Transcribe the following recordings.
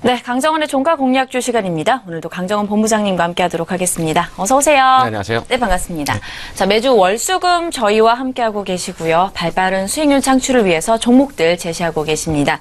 네, 강정원의 종가 공략주 시간입니다. 오늘도 강정원 본부장님과 함께하도록 하겠습니다. 어서 오세요. 네, 안녕하세요. 네, 반갑습니다. 자, 매주 월수금 저희와 함께하고 계시고요. 발빠른 수익률 창출을 위해서 종목들 제시하고 계십니다.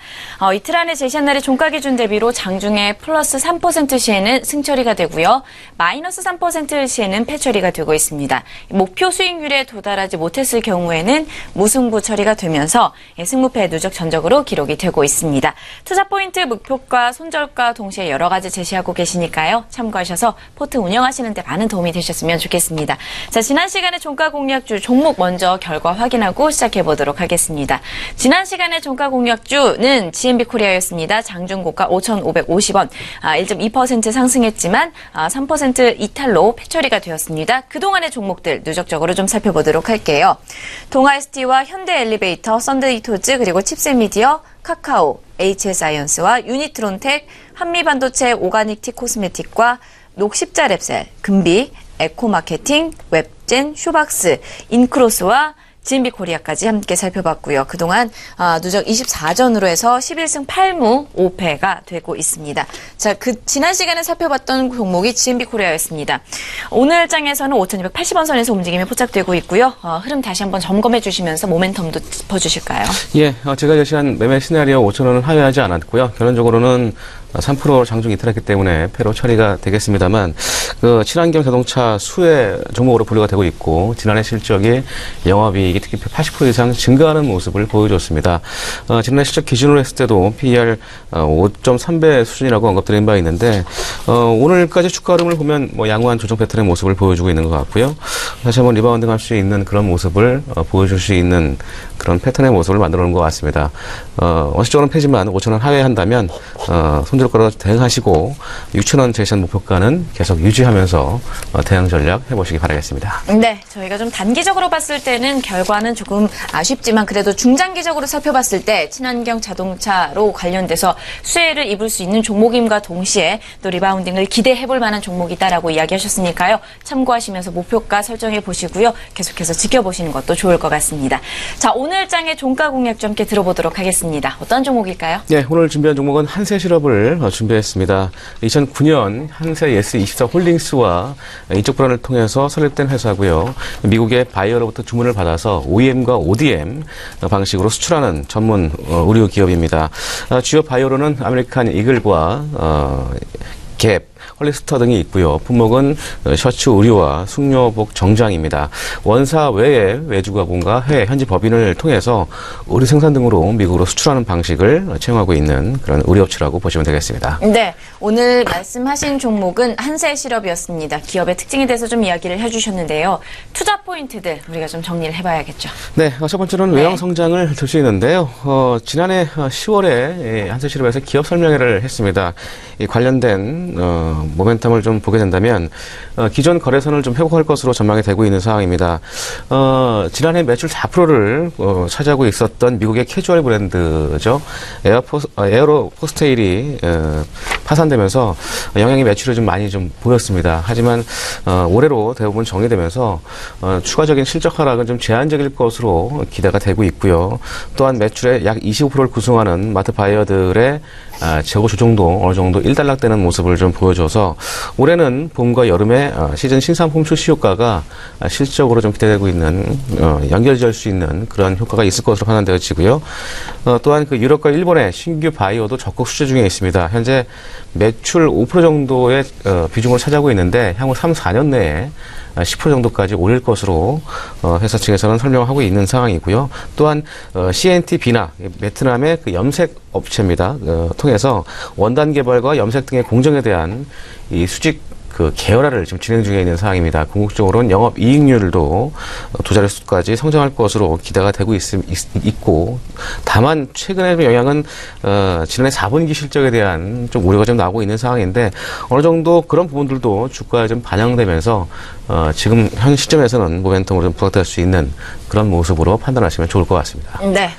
이틀 안에 제시한 날의 종가 기준 대비로 장중에 플러스 3% 시에는 승처리가 되고요. 마이너스 3% 시에는 패처리가 되고 있습니다. 목표 수익률에 도달하지 못했을 경우에는 무승부 처리가 되면서 승무패 누적 전적으로 기록이 되고 있습니다. 투자 포인트, 목표가, 손절가 동시에 여러 가지 제시하고 계시니까요. 참고하셔서 포트 운영하시는 데 많은 도움이 되셨으면 좋겠습니다. 자, 지난 시간에 종가 공략주 종목 먼저 결과 확인하고 시작해 보도록 하겠습니다. 지난 시간에 종가 공략주는 GMB 코리아였습니다. 장중 고가 5,550원, 1.2% 상승했지만 3% 이탈로 패처리가 되었습니다. 그동안의 종목들 누적적으로 좀 살펴보도록 할게요. 동아ST와 현대엘리베이터, 썬데이토즈, 그리고 칩셋미디어, 카카오, HS사이언스와 유니트론텍, 한미반도체, 오가닉티 코스메틱과 녹십자랩셀, 금비, 에코마케팅, 웹젠, 쇼박스, 인크로스와 GMB 코리아까지 함께 살펴봤고요. 그동안 누적 24전으로 해서 11승 8무 5패가 되고 있습니다. 자, 지난 시간에 살펴봤던 종목이 GMB 코리아였습니다. 오늘 장에서는 5,280원 선에서 움직임이 포착되고 있고요. 흐름 다시 한번 점검해 주시면서 모멘텀도 짚어주실까요? 예, 제가 제시한 매매 시나리오 5,000원은 하회하지 않았고요. 결론적으로는 3% 장중 이탈했기 때문에 패로 처리가 되겠습니다만, 친환경 자동차 수혜 종목으로 분류가 되고 있고, 지난해 실적이 영업이익이 특히 80% 이상 증가하는 모습을 보여줬습니다. 지난해 실적 기준으로 했을 때도 PER 5.3배 수준이라고 언급드린 바 있는데, 오늘까지 주가 흐름을 보면 양호한 조정 패턴의 모습을 보여주고 있는 것 같고요. 다시 한번 리바운딩 할 수 있는 그런 모습을 보여줄 수 있는 그런 패턴의 모습을 만들어 놓은 것 같습니다. 원칙적으로는 패지만 5,000원 하회한다면, 손절가로 대응하시고 6,000원 제시한 목표가는 계속 유지하면서 대응 전략 해보시기 바라겠습니다. 네, 저희가 좀 단기적으로 봤을 때는 결과는 조금 아쉽지만 그래도 중장기적으로 살펴봤을 때 친환경 자동차로 관련돼서 수혜를 입을 수 있는 종목임과 동시에 또 리바운딩을 기대해볼 만한 종목이다라고 이야기하셨으니까요. 참고하시면서 목표가 설정해 보시고요. 계속해서 지켜보시는 것도 좋을 것 같습니다. 자, 오늘 장의 종가 공략 좀 함께 들어보도록 하겠습니다. 어떤 종목일까요? 네, 오늘 준비한 종목은 한세실업을 준비했습니다. 2009년 한세 예스24 홀딩스와 인적 불안을 통해서 설립된 회사고요. 미국의 바이어로부터 주문을 받아서 OEM과 ODM 방식으로 수출하는 전문 의류 기업입니다. 주요 바이어로는 아메리칸 이글과 갭, 헐리스터 등이 있고요. 품목은 셔츠 의류와 숙녀복 정장입니다. 원사 외에 외주가공과 해외 현지 법인을 통해서 의류 생산 등으로 미국으로 수출하는 방식을 채용하고 있는 그런 의류업체라고 보시면 되겠습니다. 네, 오늘 말씀하신 종목은 한세실업이었습니다. 기업의 특징에 대해서 좀 이야기를 해주셨는데요. 투자 포인트들 우리가 좀 정리를 해봐야겠죠. 네, 첫 번째로는 외형 성장을 들 수 있는데요. 지난해 10월에 한세실업에서 기업 설명회를 했습니다. 이 관련된 모멘텀을 좀 보게 된다면 기존 거래선을 좀 회복할 것으로 전망이 되고 있는 상황입니다. 지난해 매출 4%를 차지하고 있었던 미국의 캐주얼 브랜드죠. 에어로 포스테일이 파산되면서 영향이 매출에 좀 많이 좀 보였습니다. 하지만 올해로 대부분 정리되면서 추가적인 실적 하락은 좀 제한적일 것으로 기대가 되고 있고요. 또한 매출의 약 25%를 구성하는 마트 바이어들의 재고 조정도 어느 정도 일단락되는 모습을 좀 보여줘서 올해는 봄과 여름에 시즌 신상품 출시 효과가 실질적으로 좀 기대되고 있는 연결될 수 있는 그런 효과가 있을 것으로 판단되어지고요. 또한 그 유럽과 일본의 신규 바이오도 적극 수주 중에 있습니다. 현재 매출 5% 정도의 비중을 차지하고 있는데 향후 3, 4년 내에 10% 정도까지 올릴 것으로 회사 측에서는 설명하고 있는 상황이고요. 또한 CNT 비나 베트남의 그 염색 업체입니다. 통해서 원단 개발과 염색 등의 공정에 대한 이 수직 계열화를 지금 진행 중에 있는 상황입니다. 궁극적으로는 영업 이익률도 두 자릿수까지 성장할 것으로 기대가 되고 있고, 다만 최근의 영향은 지난해 4분기 실적에 대한 좀 우려가 좀 나오고 있는 상황인데 어느 정도 그런 부분들도 주가에 좀 반영되면서 지금 현 시점에서는 모멘텀으로 좀 부각될 수 있는 그런 모습으로 판단하시면 좋을 것 같습니다. 네,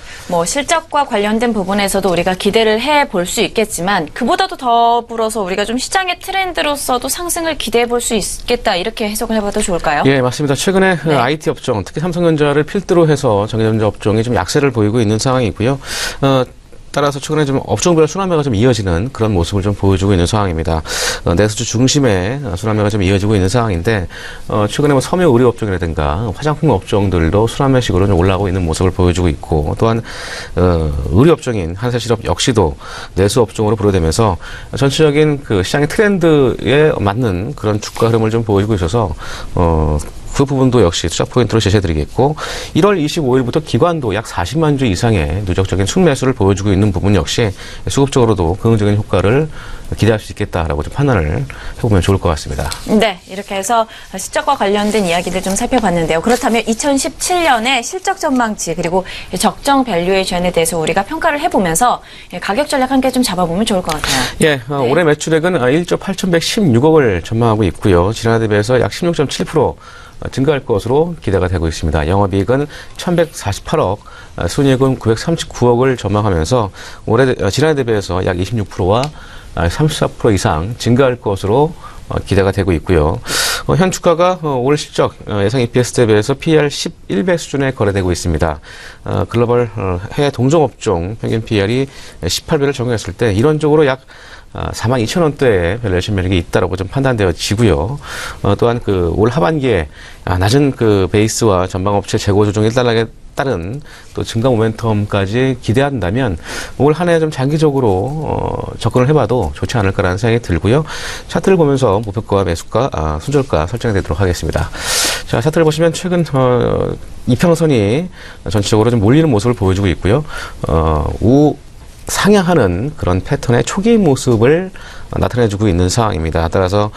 실적과 관련된 부분에서도 우리가 기대를 해볼 수 있겠지만 그보다도 더불어서 우리가 좀 시장의 트렌드로서도 상승을 기대해 볼 수 있겠다 이렇게 해석을 해봐도 좋을까요? 예, 맞습니다. 최근에 IT 업종, 특히 삼성전자를 필두로 해서 전기전자 업종이 좀 약세를 보이고 있는 상황이고요. 따라서 최근에 좀 업종별 순환매가 좀 이어지는 그런 모습을 좀 보여주고 있는 상황입니다. 내수주 중심의 순환매가 좀 이어지고 있는 상황인데, 최근에 뭐 섬유 의료 업종이라든가 화장품 업종들도 순환매식으로 좀 올라오고 있는 모습을 보여주고 있고, 또한 의료 업종인 한세실업 역시도 내수 업종으로 분류되면서 전체적인 그 시장의 트렌드에 맞는 그런 주가 흐름을 좀 보여주고 있어서 그 부분도 역시 투자 포인트로 제시해드리겠고, 1월 25일부터 기관도 약 40만 주 이상의 누적적인 순매수를 보여주고 있는 부분 역시 수급적으로도 긍정적인 효과를 기대할 수 있겠다라고 좀 판단을 해보면 좋을 것 같습니다. 네, 이렇게 해서 실적과 관련된 이야기들 좀 살펴봤는데요. 그렇다면 2017년의 실적 전망치 그리고 적정 밸류에이션에 대해서 우리가 평가를 해보면서 가격 전략 함께 좀 잡아보면 좋을 것 같아요. 예, 올해 매출액은 1조 8,116억을 전망하고 있고요. 지난해 대비해서 약 16.7% 증가할 것으로 기대가 되고 있습니다. 영업이익은 1,148억, 순이익은 939억을 전망하면서 지난해 대비해서 약 26%와 34% 이상 증가할 것으로 기대가 되고 있고요. 현 주가가 올 실적 예상 EPS 대비해서 PER 11배 수준에 거래되고 있습니다. 글로벌 해외 동종업종 평균 PER이 18배를 적용했을 때 이론적으로 약 42,000원대의 밸류에이션 매력이 있다라고 좀 판단되어지고요. 또한 그 올 하반기에 낮은 그 베이스와 전방업체 재고 조정 일단락에 따른 또 증가 모멘텀까지 기대한다면 올 한 해 좀 장기적으로 접근을 해봐도 좋지 않을까라는 생각이 들고요. 차트를 보면서 목표가 매수가, 손절가 설정이 되도록 하겠습니다. 자, 차트를 보시면 최근 이평선이 전체적으로 좀 몰리는 모습을 보여주고 있고요. 상향하는 그런 패턴의 초기 모습을 나타내주고 있는 상황입니다. 따라서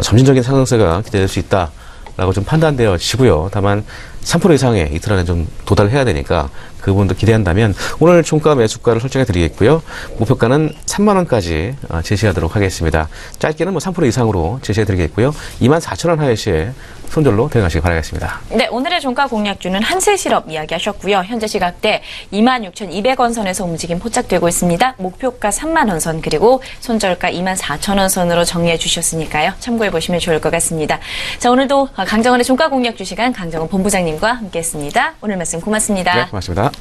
점진적인 상승세가 기대될 수 있다라고 좀 판단되어지고요. 다만 3% 이상의 이틀 안에 좀 도달해야 되니까 그 부분도 기대한다면 오늘 종가 매수가를 설정해 드리겠고요. 목표가는 3만 원까지 제시하도록 하겠습니다. 짧게는 뭐 3% 이상으로 제시해 드리겠고요. 24,000원 하회 시에 손절로 대응하시기 바라겠습니다. 네, 오늘의 종가 공략주는 한세실업 이야기하셨고요. 현재 시각대 26,200원 선에서 움직임 포착되고 있습니다. 목표가 3만 원 선 그리고 손절가 24,000원 선으로 정리해 주셨으니까요. 참고해 보시면 좋을 것 같습니다. 자, 오늘도 강정원의 종가 공략주 시간 강정원 본부장님과 함께했습니다. 오늘 말씀 고맙습니다. 네, 고맙습니다.